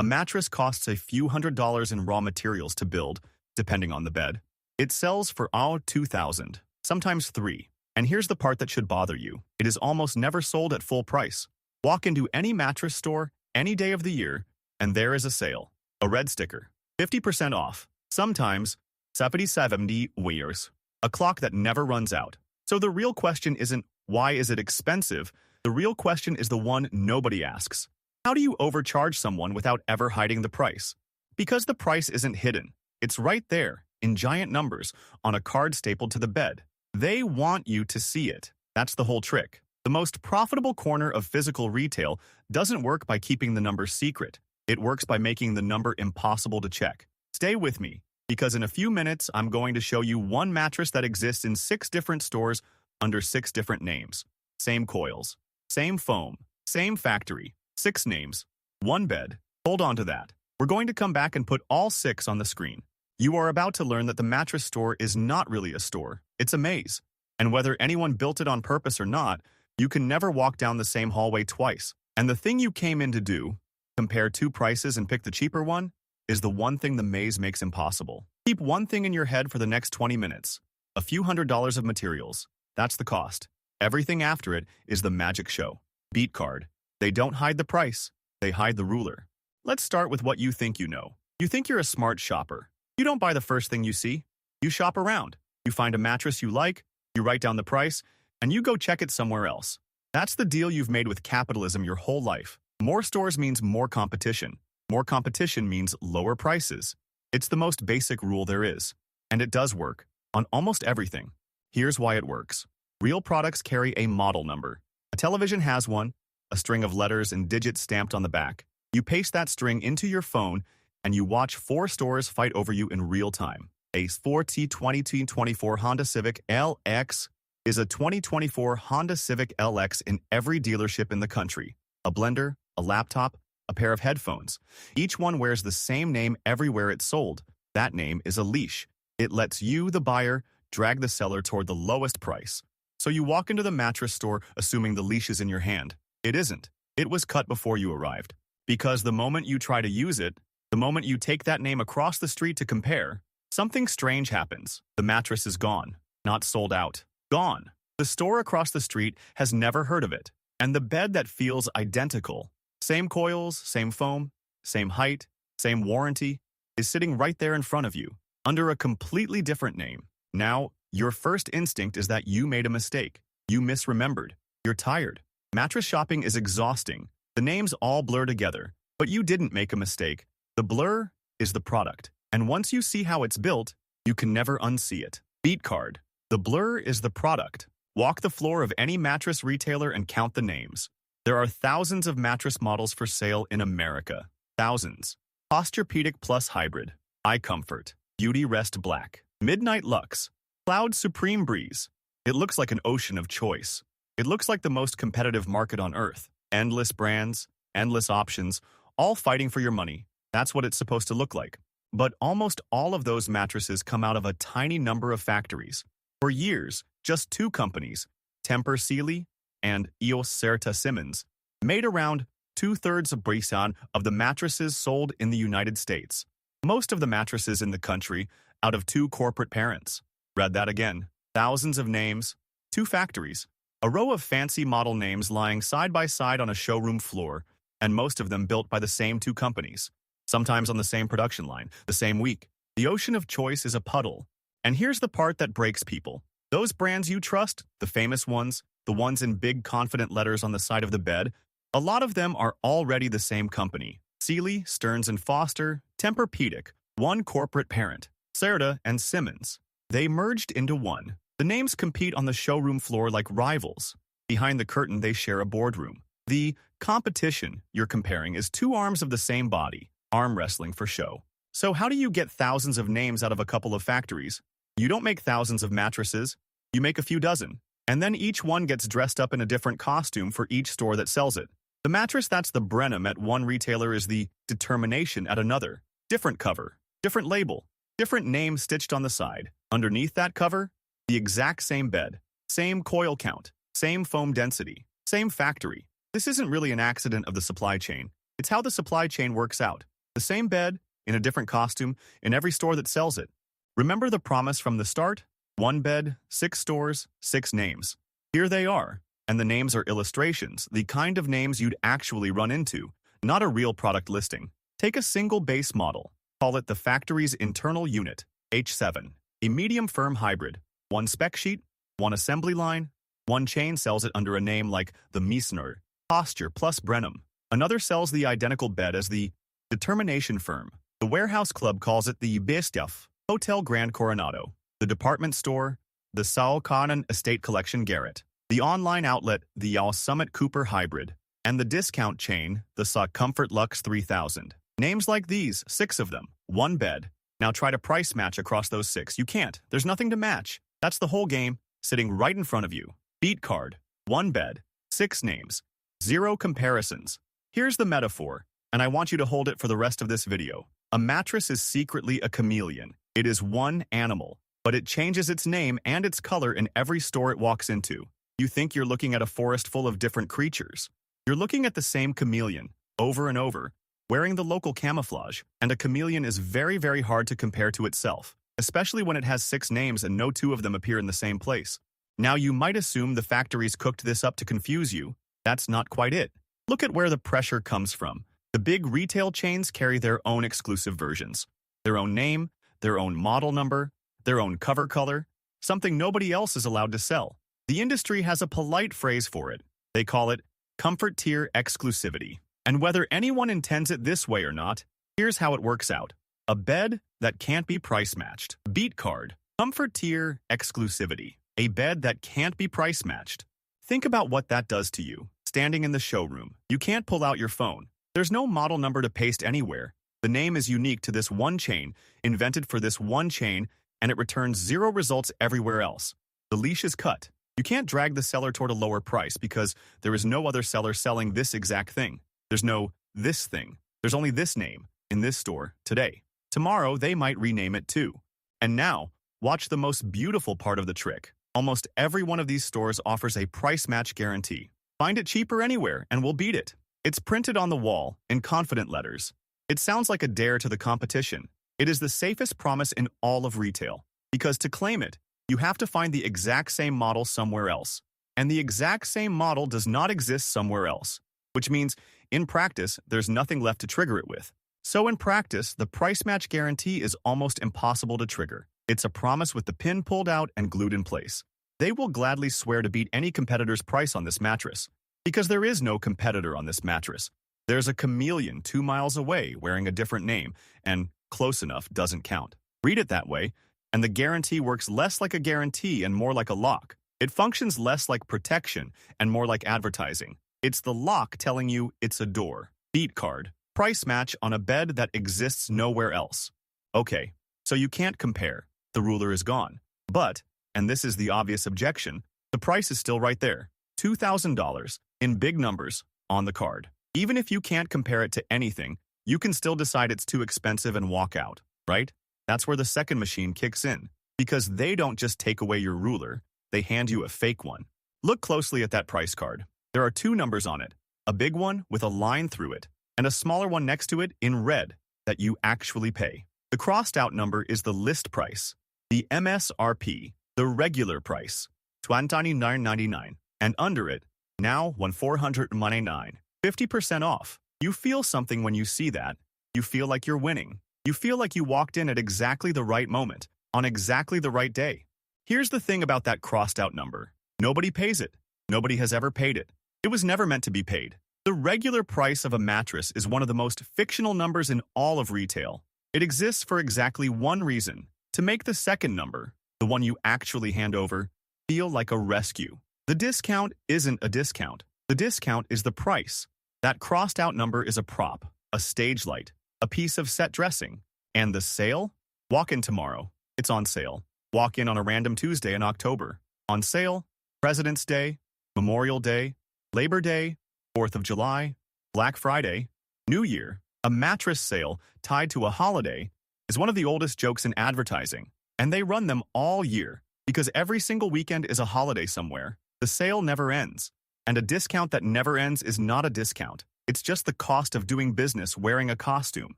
A mattress costs a few $100s in raw materials to build, depending on the bed. It sells for all 2,000, sometimes 3. And here's the part that should bother you. It is almost never sold at full price. Walk into any mattress store, any day of the year, and there is a sale. A red sticker. 50% off. Sometimes 70 years. A clock that never runs out. So the real question isn't, why is it expensive? The real question is the one nobody asks. How do you overcharge someone without ever hiding the price? Because the price isn't hidden. It's right there, in giant numbers, on a card stapled to the bed. They want you to see it. That's the whole trick. The most profitable corner of physical retail doesn't work by keeping the number secret. It works by making the number impossible to check. Stay with me, because in a few minutes, I'm going to show you one mattress that exists in 6 different stores under 6 different names. Same coils, same foam, same factory, 6 names, 1 bed. Hold on to that. We're going to come back and put all 6 on the screen. You are about to learn that the mattress store is not really a store. It's a maze. And whether anyone built it on purpose or not, you can never walk down the same hallway twice. And the thing you came in to do, compare 2 prices and pick the cheaper one, is the one thing the maze makes impossible. Keep one thing in your head for the next 20 minutes. A few $100s of materials. That's the cost. Everything after it is the magic show. Beat card. They don't hide the price. They hide the ruler. Let's start with what you think you know. You think you're a smart shopper. You don't buy the first thing you see. You shop around. You find a mattress you like, you write down the price, and you go check it somewhere else. That's the deal you've made with capitalism your whole life. More stores means more competition. More competition means lower prices. It's the most basic rule there is. And it does work. On almost everything. Here's why it works. Real products carry a model number. A television has one, a string of letters and digits stamped on the back. You paste that string into your phone, and you watch 4 stores fight over you in real time. A 2024 Honda Civic LX is a 2024 Honda Civic LX in every dealership in the country. A blender, a laptop, a pair of headphones. Each one wears the same name everywhere it's sold. That name is a leash. It lets you, the buyer, drag the seller toward the lowest price. So you walk into the mattress store assuming the leash is in your hand. It isn't. It was cut before you arrived. Because the moment you try to use it, the moment you take that name across the street to compare, something strange happens. The mattress is gone. Not sold out. Gone. The store across the street has never heard of it. And the bed that feels identical, same coils, same foam, same height, same warranty, is sitting right there in front of you, under a completely different name. Now, your first instinct is that you made a mistake. You misremembered. You're tired. Mattress shopping is exhausting. The names all blur together. But you didn't make a mistake. The blur is the product. And once you see how it's built, you can never unsee it. Beat card. The blur is the product. Walk the floor of any mattress retailer and count the names. There are thousands of mattress models for sale in America. Thousands. Posturepedic Plus Hybrid. Eye Comfort. Beauty Rest Black. Midnight Luxe. Cloud Supreme Breeze. It looks like an ocean of choice. It looks like the most competitive market on earth. Endless brands, endless options, all fighting for your money. That's what it's supposed to look like. But almost all of those mattresses come out of a tiny number of factories. For years, just 2 companies, Tempur Sealy and EOS Serta Simmons, made around 2/3 of the mattresses sold in the United States. Most of the mattresses in the country out of 2 corporate parents. Read that again. Thousands of names, 2 factories, a row of fancy model names lying side by side on a showroom floor, and most of them built by the same 2 companies. Sometimes on the same production line, the same week. The ocean of choice is a puddle. And here's the part that breaks people. Those brands you trust, the famous ones, the ones in big confident letters on the side of the bed, a lot of them are already the same company. Sealy, Stearns & Foster, Tempur-Pedic, one corporate parent, Serta and Simmons. They merged into one. The names compete on the showroom floor like rivals. Behind the curtain, they share a boardroom. The competition you're comparing is 2 arms of the same body, arm wrestling for show. So how do you get thousands of names out of a couple of factories? You don't make thousands of mattresses. You make a few dozen. And then each one gets dressed up in a different costume for each store that sells it. The mattress that's the Brenham at one retailer is the Determination at another. Different cover, different label, different name stitched on the side. Underneath that cover, the exact same bed, same coil count, same foam density, same factory. This isn't really an accident of the supply chain. It's how the supply chain works out. The same bed, in a different costume, in every store that sells it. Remember the promise from the start? One bed, 6 stores, 6 names. Here they are. And the names are illustrations, the kind of names you'd actually run into, not a real product listing. Take a single base model. Call it the factory's internal unit, H7. A medium firm hybrid. One spec sheet, one assembly line. One chain sells it under a name like the Meissner, Posture plus Brenham. Another sells the identical bed as the Determination Firm. The warehouse club calls it the Bestuf, Hotel Grand Coronado. The department store, the Sao Kanan Estate Collection Garrett. The online outlet, the Yao Summit Cooper Hybrid. And the discount chain, the Sa Comfort Lux 3000. Names like these, 6 of them, one bed. Now try to price match across those 6. You can't. There's nothing to match. That's the whole game, sitting right in front of you. Beat card, one bed, 6 names, 0 comparisons. Here's the metaphor, and I want you to hold it for the rest of this video. A mattress is secretly a chameleon. It is one animal, but it changes its name and its color in every store it walks into. You think you're looking at a forest full of different creatures. You're looking at the same chameleon, over and over, wearing the local camouflage, and a chameleon is very, very hard to compare to itself, especially when it has 6 names and no 2 of them appear in the same place. Now you might assume the factories cooked this up to confuse you. That's not quite it. Look at where the pressure comes from. The big retail chains carry their own exclusive versions. Their own name, their own model number, their own cover color, something nobody else is allowed to sell. The industry has a polite phrase for it. They call it comfort tier exclusivity. And whether anyone intends it this way or not, here's how it works out. A bed that can't be price matched. Beat card. Comfort tier exclusivity. A bed that can't be price matched. Think about what that does to you. Standing in the showroom, you can't pull out your phone. There's no model number to paste anywhere. The name is unique to this one chain, invented for this one chain, and it returns 0 results everywhere else. The leash is cut. You can't drag the seller toward a lower price because there is no other seller selling this exact thing. There's no this thing. There's only this name in this store today. Tomorrow, they might rename it too. And now, watch the most beautiful part of the trick. Almost every one of these stores offers a price match guarantee. Find it cheaper anywhere and we'll beat it. It's printed on the wall in confident letters. It sounds like a dare to the competition. It is the safest promise in all of retail. Because to claim it, you have to find the exact same model somewhere else. And the exact same model does not exist somewhere else. Which means, in practice, there's nothing left to trigger it with. So in practice, the price match guarantee is almost impossible to trigger. It's a promise with the pin pulled out and glued in place. They will gladly swear to beat any competitor's price on this mattress. Because there is no competitor on this mattress. There's a chameleon 2 miles away wearing a different name, and close enough doesn't count. Read it that way, and the guarantee works less like a guarantee and more like a lock. It functions less like protection and more like advertising. It's the lock telling you it's a door. Beat card. Price match on a bed that exists nowhere else. Okay, so you can't compare. The ruler is gone. But, and this is the obvious objection, the price is still right there. $2,000 in big numbers on the card. Even if you can't compare it to anything, you can still decide it's too expensive and walk out, right? That's where the second machine kicks in. Because they don't just take away your ruler, they hand you a fake one. Look closely at that price card. There are 2 numbers on it. A big one with a line through it, and a smaller one next to it in red that you actually pay. The crossed out number is the list price. The MSRP, the regular price, $29.99, and under it, now $1,499, 50% off. You feel something when you see that. You feel like you're winning. You feel like you walked in at exactly the right moment, on exactly the right day. Here's the thing about that crossed out number. Nobody pays it. Nobody has ever paid it. It was never meant to be paid. The regular price of a mattress is one of the most fictional numbers in all of retail. It exists for exactly one reason, to make the second number, the one you actually hand over, feel like a rescue. The discount isn't a discount. The discount is the price. That crossed out number is a prop, a stage light, a piece of set dressing. And the sale? Walk in tomorrow. It's on sale. Walk in on a random Tuesday in October. On sale, President's Day, Memorial Day, Labor Day, 4th of July, Black Friday, New Year. A mattress sale tied to a holiday is one of the oldest jokes in advertising, and they run them all year because every single weekend is a holiday somewhere. The sale never ends, and a discount that never ends is not a discount. It's just the cost of doing business wearing a costume.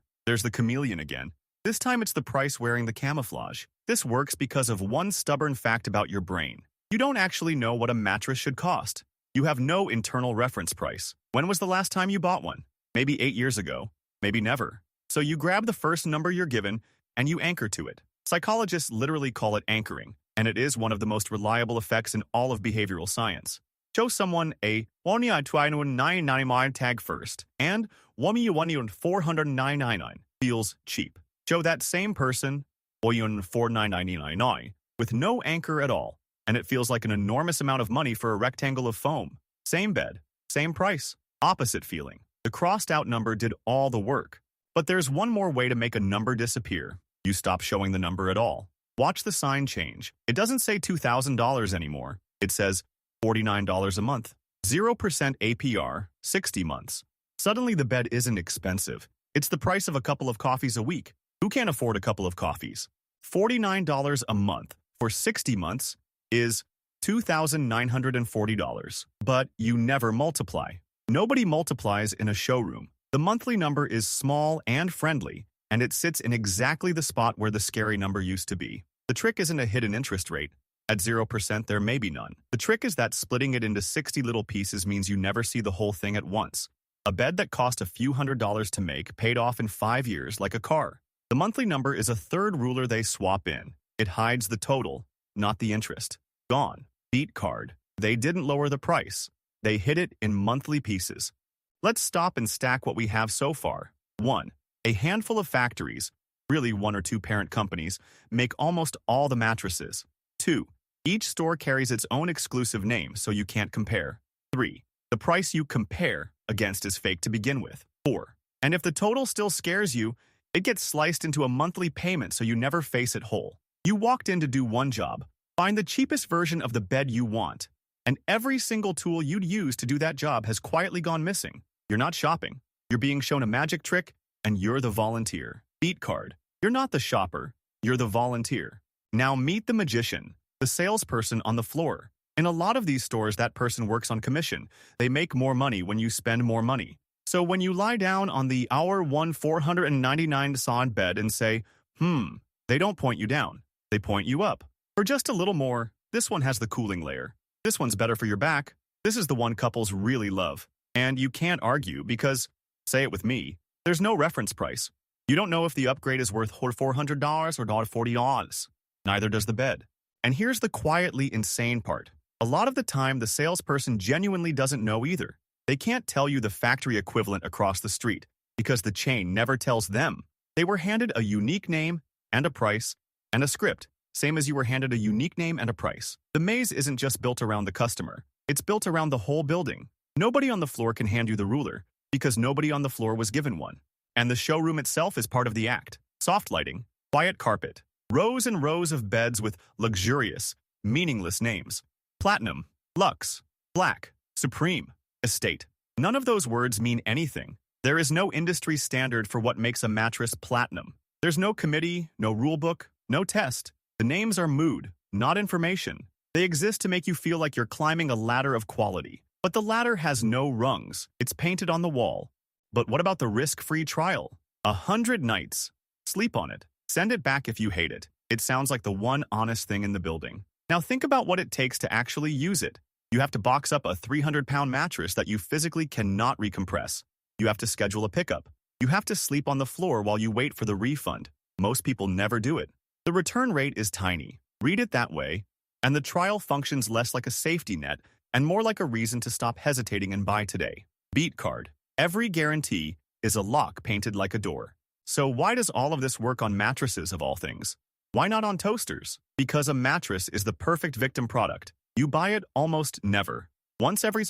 There's the Chameleon again. This time it's the price wearing the camouflage. This works because of one stubborn fact about your brain. You don't actually know what a mattress should cost. You have no internal reference price. When was the last time you bought one? Maybe 8 years ago. Maybe never. So you grab the first number you're given and you anchor to it. Psychologists literally call it anchoring, and it is one of the most reliable effects in all of behavioral science. Show someone a 999 tag first, and 499 feels cheap. Show that same person 499 with no anchor at all, and it feels like an enormous amount of money for a rectangle of foam. Same bed, same price, opposite feeling. The crossed out number did all the work. But there's one more way to make a number disappear. You stop showing the number at all. Watch the sign change. It doesn't say $2,000 anymore. It says $49 a month, 0% APR, 60 months. Suddenly the bed isn't expensive. It's the price of a couple of coffees a week. Who can't afford a couple of coffees? $49 a month for 60 months is $2,940. But you never multiply. Nobody multiplies in a showroom. The monthly number is small and friendly, and it sits in exactly the spot where the scary number used to be. The trick isn't a hidden interest rate. At 0%, there may be none. The trick is that splitting it into 60 little pieces means you never see the whole thing at once. A bed that cost a few $100s to make paid off in 5 years like a car. The monthly number is a third ruler they swap in. It hides the total, not the interest. Gone. Beat card. They didn't lower the price. They hid it in monthly pieces. Let's stop and stack what we have so far. 1. A handful of factories, really 1 or 2 parent companies, make almost all the mattresses. 2. Each store carries its own exclusive name, so you can't compare. 3. The price you compare against is fake to begin with. 4. And if the total still scares you, it gets sliced into a monthly payment so you never face it whole. You walked in to do one job, find the cheapest version of the bed you want, and every single tool you'd use to do that job has quietly gone missing. You're not shopping. You're being shown a magic trick, and you're the volunteer. Beat card. You're not the shopper. You're the volunteer. Now meet the magician, the salesperson on the floor. In a lot of these stores, that person works on commission. They make more money when you spend more money. So when you lie down on the hour 499 sod bed and say, they don't point you down. They point you up. For just a little more, this one has the cooling layer. This one's better for your back. This is the one couples really love. And you can't argue because, say it with me, there's no reference price. You don't know if the upgrade is worth $400 or $40. Neither does the bed. And here's the quietly insane part. A lot of the time, the salesperson genuinely doesn't know either. They can't tell you the factory equivalent across the street because the chain never tells them. They were handed a unique name and a price and a script, same as you were handed a unique name and a price. The maze isn't just built around the customer. It's built around the whole building. Nobody on the floor can hand you the ruler because nobody on the floor was given one. And the showroom itself is part of the act. Soft lighting, quiet carpet, rows and rows of beds with luxurious, meaningless names. Platinum, Luxe, Black, Supreme, Estate. None of those words mean anything. There is no industry standard for what makes a mattress platinum. There's no committee, no rule book, no test. The names are mood, not information. They exist to make you feel like you're climbing a ladder of quality. But the ladder has no rungs. It's painted on the wall. But what about the risk-free trial? 100 nights. Sleep on it. Send it back if you hate it. It sounds like the one honest thing in the building. Now think about what it takes to actually use it. You have to box up a 300-pound mattress that you physically cannot recompress. You have to schedule a pickup. You have to sleep on the floor while you wait for the refund. Most people never do it. The return rate is tiny. Read it that way. And the trial functions less like a safety net and more like a reason to stop hesitating and buy today. Beat card. Every guarantee is a lock painted like a door. So why does all of this work on mattresses of all things? Why not on toasters? Because a mattress is the perfect victim product. You buy it almost never. Once every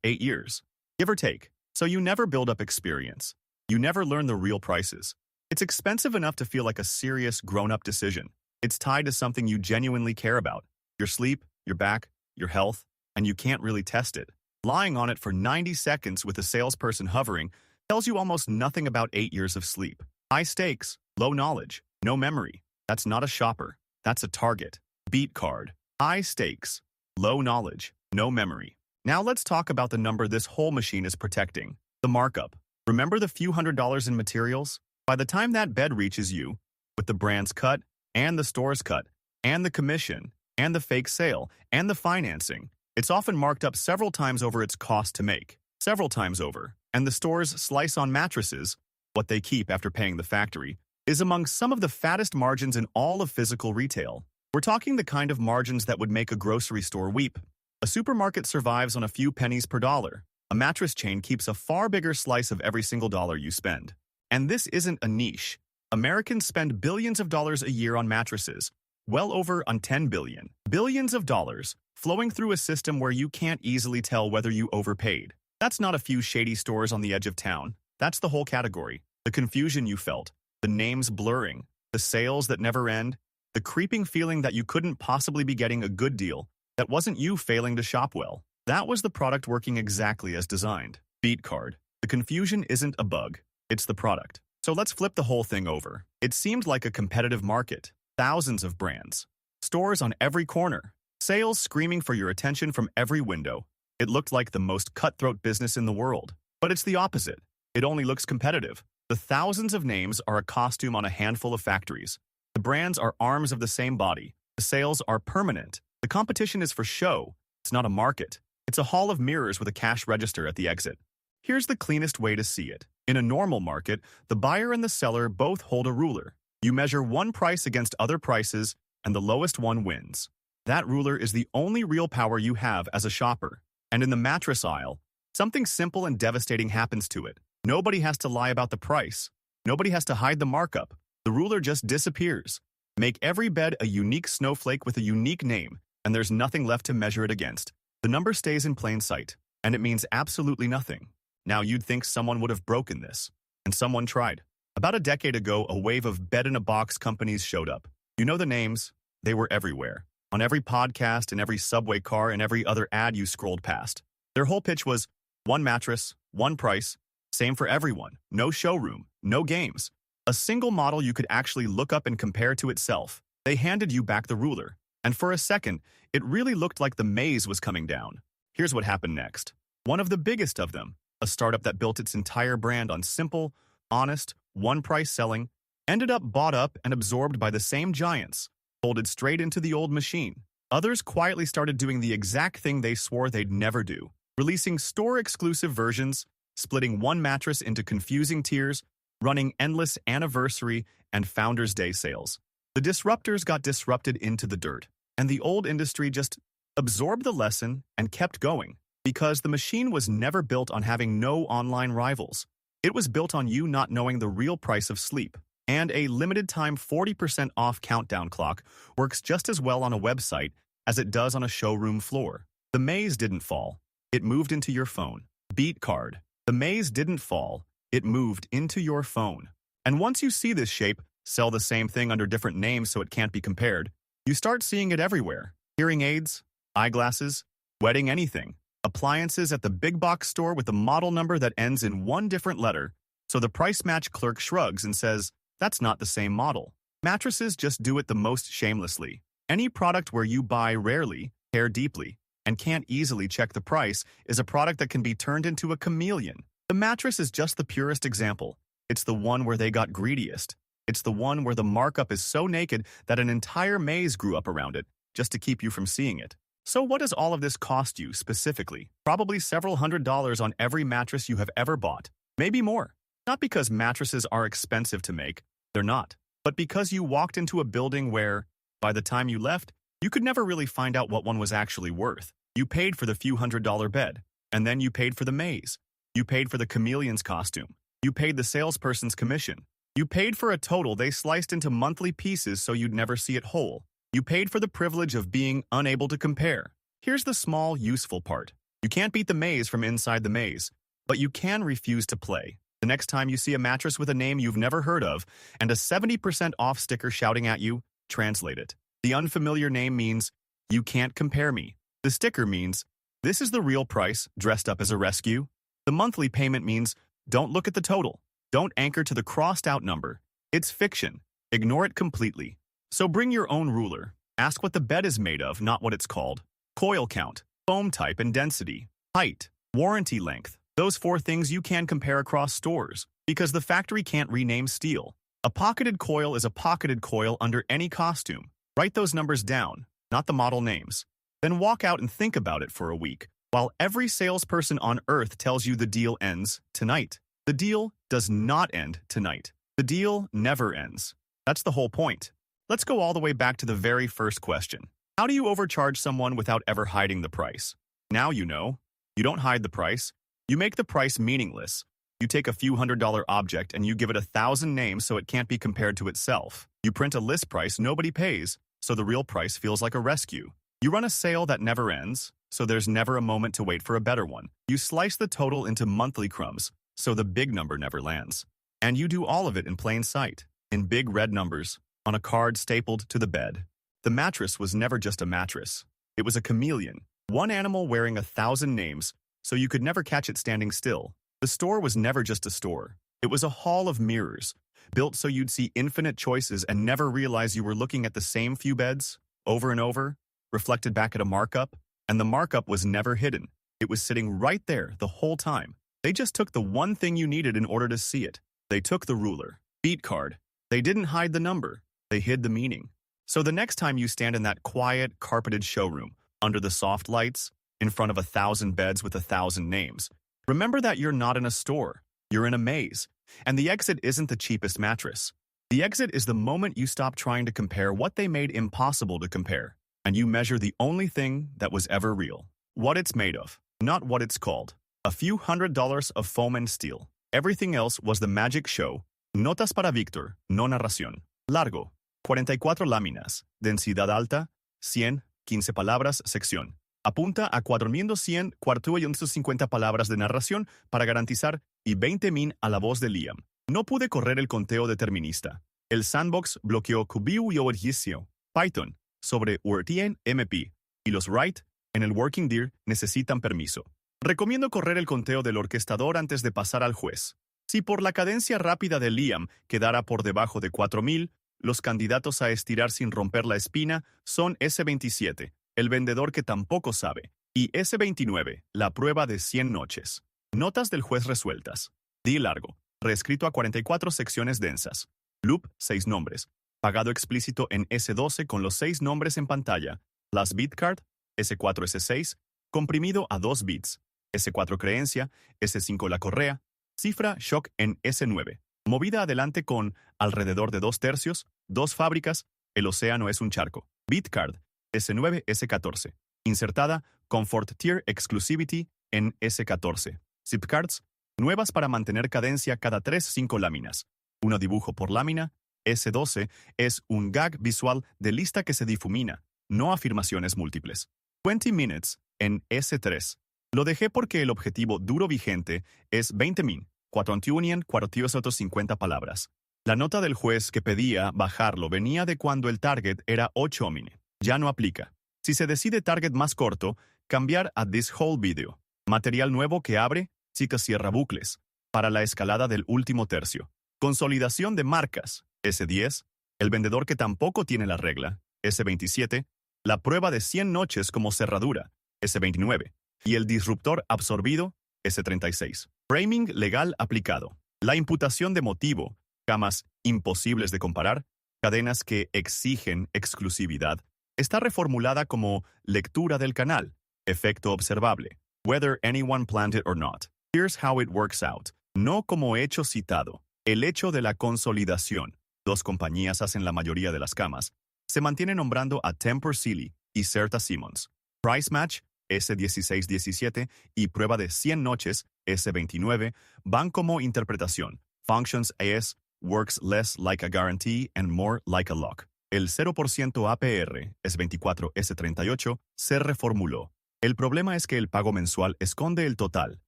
8 years. Give or take. So you never build up experience. You never learn the real prices. It's expensive enough to feel like a serious grown-up decision. It's tied to something you genuinely care about. Your sleep, your back, your health, and you can't really test it. Lying on it for 90 seconds with a salesperson hovering tells you almost nothing about 8 years of sleep. High stakes, low knowledge, no memory. That's not a shopper. That's a target. Beat card. High stakes, low knowledge, no memory. Now let's talk about the number this whole machine is protecting. The markup. Remember the few $100s in materials? By the time that bed reaches you, with the brand's cut, and the store's cut, and the commission, and the fake sale, and the financing, it's often marked up several times over its cost to make. Several times over. And the store's slice on mattresses, what they keep after paying the factory, is among some of the fattest margins in all of physical retail. We're talking the kind of margins that would make a grocery store weep. A supermarket survives on a few pennies per dollar. A mattress chain keeps a far bigger slice of every single dollar you spend. And this isn't a niche. Americans spend billions of dollars a year on mattresses, well over on 10 billion. Billions of dollars flowing through a system where you can't easily tell whether you overpaid. That's not a few shady stores on the edge of town. That's the whole category. The confusion you felt, the names blurring, the sales that never end, the creeping feeling that you couldn't possibly be getting a good deal, that wasn't you failing to shop well. That was the product working exactly as designed. Beat card. The confusion isn't a bug. It's the product. So let's flip the whole thing over. It seemed like a competitive market. Thousands of brands. Stores on every corner. Sales screaming for your attention from every window. It looked like the most cutthroat business in the world. But it's the opposite. It only looks competitive. The thousands of names are a costume on a handful of factories. The brands are arms of the same body. The sales are permanent. The competition is for show. It's not a market. It's a hall of mirrors with a cash register at the exit. Here's the cleanest way to see it. In a normal market, the buyer and the seller both hold a ruler. You measure one price against other prices, and the lowest one wins. That ruler is the only real power you have as a shopper. And in the mattress aisle, something simple and devastating happens to it. Nobody has to lie about the price. Nobody has to hide the markup. The ruler just disappears. Make every bed a unique snowflake with a unique name, and there's nothing left to measure it against. The number stays in plain sight, and it means absolutely nothing. Now you'd think someone would have broken this, and someone tried. About a decade ago, a wave of bed-in-a-box companies showed up. You know the names? They were everywhere. On every podcast, in every subway car, and every other ad you scrolled past. Their whole pitch was, one mattress, one price, same for everyone, no showroom, no games. A single model you could actually look up and compare to itself. They handed you back the ruler. And for a second, it really looked like the maze was coming down. Here's what happened next. One of the biggest of them, a startup that built its entire brand on simple, honest, one-price selling, ended up bought up and absorbed by the same giants, folded straight into the old machine. Others quietly started doing the exact thing they swore they'd never do, releasing store-exclusive versions, splitting one mattress into confusing tiers, running endless anniversary and Founders' Day sales. The disruptors got disrupted into the dirt, and the old industry just absorbed the lesson and kept going, because the machine was never built on having no online rivals. It was built on you not knowing the real price of sleep. And a limited-time 40% off countdown clock works just as well on a website as it does on a showroom floor. The maze didn't fall. It moved into your phone. Beat card. The maze didn't fall. It moved into your phone. And once you see this shape sell the same thing under different names so it can't be compared, you start seeing it everywhere. Hearing aids, eyeglasses, wedding anything, appliances at the big box store with a model number that ends in one different letter, so the price match clerk shrugs and says, that's not the same model. Mattresses just do it the most shamelessly. Any product where you buy rarely, care deeply, and can't easily check the price is a product that can be turned into a chameleon. The mattress is just the purest example. It's the one where they got greediest. It's the one where the markup is so naked that an entire maze grew up around it, just to keep you from seeing it. So what does all of this cost you specifically? Probably several $100s on every mattress you have ever bought. Maybe more. Not because mattresses are expensive to make. They're not. But because you walked into a building where, by the time you left, you could never really find out what one was actually worth. You paid for the few $100 bed, and then you paid for the maze. You paid for the chameleon's costume. You paid the salesperson's commission. You paid for a total they sliced into monthly pieces so you'd never see it whole. You paid for the privilege of being unable to compare. Here's the small, useful part. You can't beat the maze from inside the maze, but you can refuse to play. The next time you see a mattress with a name you've never heard of and a 70% off sticker shouting at you, translate it. The unfamiliar name means, you can't compare me. The sticker means, this is the real price dressed up as a rescue. The monthly payment means, don't look at the total. Don't anchor to the crossed out number. It's fiction. Ignore it completely. So bring your own ruler. Ask what the bed is made of, not what it's called. Coil count, foam type and density, height, warranty length. Those 4 things you can compare across stores. Because the factory can't rename steel. A pocketed coil is a pocketed coil under any costume. Write those numbers down, not the model names. Then walk out and think about it for a week, while every salesperson on Earth tells you the deal ends tonight. The deal does not end tonight. The deal never ends. That's the whole point. Let's go all the way back to the very first question. How do you overcharge someone without ever hiding the price? Now you know. You don't hide the price. You make the price meaningless. You take a few $100 object and you give it 1,000 names so it can't be compared to itself. You print a list price nobody pays, so the real price feels like a rescue. You run a sale that never ends, so there's never a moment to wait for a better one. You slice the total into monthly crumbs, so the big number never lands. And you do all of it in plain sight, in big red numbers, on a card stapled to the bed. The mattress was never just a mattress. It was a chameleon, one animal wearing 1,000 names, so you could never catch it standing still. The store was never just a store. It was a hall of mirrors, built so you'd see infinite choices and never realize you were looking at the same few beds, over and over, reflected back at a markup, and the markup was never hidden. It was sitting right there the whole time. They just took the one thing you needed in order to see it. They took the ruler, beat card. They didn't hide the number. They hid the meaning. So the next time you stand in that quiet, carpeted showroom, under the soft lights, in front of 1,000 beds with 1,000 names, remember that you're not in a store. You're in a maze. And the exit isn't the cheapest mattress. The exit is the moment you stop trying to compare what they made impossible to compare, and you measure the only thing that was ever real. What it's made of, not what it's called. A few $100 of foam and steel. Everything else was the magic show. Notas para Víctor, no narración. Largo, 44 láminas. Densidad alta, 100, 15 palabras, sección. Apunta a 4.200, 450 palabras de narración para garantizar y 20.000 a la voz de Liam. No pude correr el conteo determinista. El sandbox bloqueó Cubiu y ejercicio. Python sobre Wordien MP. Y los write en el Working Deer necesitan permiso. Recomiendo correr el conteo del orquestador antes de pasar al juez. Si por la cadencia rápida de Liam quedara por debajo de 4.000, los candidatos a estirar sin romper la espina son S27, el vendedor que tampoco sabe, y S29, la prueba de 100 noches. Notas del juez resueltas. Di largo, reescrito a 44 secciones densas. Loop, 6 nombres. Pagado explícito en S12 con los 6 nombres en pantalla. Las bit card, S4, S6, comprimido a 2 bits. S4 creencia, S5 la correa. Cifra shock en S9. Movida adelante con alrededor de 2/3, 2 fábricas, el océano es un charco. Bitcard, S9, S14. Insertada Comfort Tier Exclusivity en S14. Zipcards, nuevas para mantener cadencia cada 3-5 láminas. Uno dibujo por lámina. S12 es un gag visual de lista que se difumina, no afirmaciones múltiples. 20 minutes en S3. Lo dejé porque el objetivo duro vigente es 20.000. 450 palabras. La nota del juez que pedía bajarlo venía de cuando el target era 8 mine. Ya no aplica. Si se decide target más corto, cambiar a this whole video. Material nuevo que abre, cita cierra bucles. Para la escalada del último tercio. Consolidación de marcas. S10. El vendedor que tampoco tiene la regla. S27. La prueba de 100 noches como cerradura. S29. Y el disruptor absorbido. S36. Framing legal aplicado. La imputación de motivo, camas imposibles de comparar, cadenas que exigen exclusividad, está reformulada como lectura del canal, efecto observable, whether anyone planned it or not. Here's how it works out. No como hecho citado. El hecho de la consolidación. 2 compañías hacen la mayoría de las camas. Se mantiene nombrando a Tempur Sealy y Certa Simmons. Price match, S16-17 y prueba de 100 noches, S29, van como interpretación. Functions as, works less like a guarantee and more like a lock. El 0% APR, S24, S38, se reformuló. El problema es que el pago mensual esconde el total,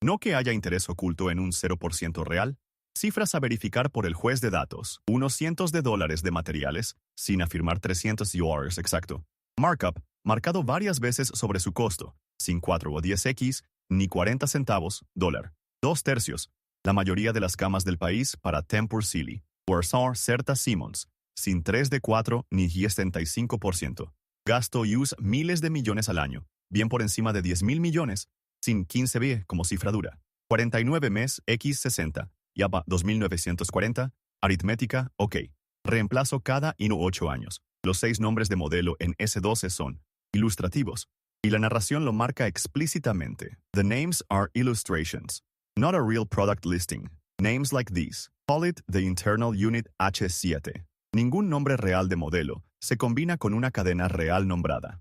no que haya interés oculto en un 0% real. Cifras a verificar por el juez de datos, unos cientos de dólares de materiales, sin afirmar $300 exacto. Markup, marcado varias veces sobre su costo, sin 4 o 10x, ni 40 centavos, dólar. 2/3, la mayoría de las camas del país para Tempur Sealy. Warsaw Certa Simmons, sin 3 de 4 ni 75%. Gasto use miles de millones al año, bien por encima de 10.000 millones, sin 15B como cifra dura. 49 mes X60, YAPA 2940. Aritmética, ok. Reemplazo cada 8 años. Los 6 nombres de modelo en S12 son ilustrativos, y la narración lo marca explícitamente. The names are illustrations, not a real product listing. Names like these. Call it the internal unit H7. Ningún nombre real de modelo se combina con una cadena real nombrada.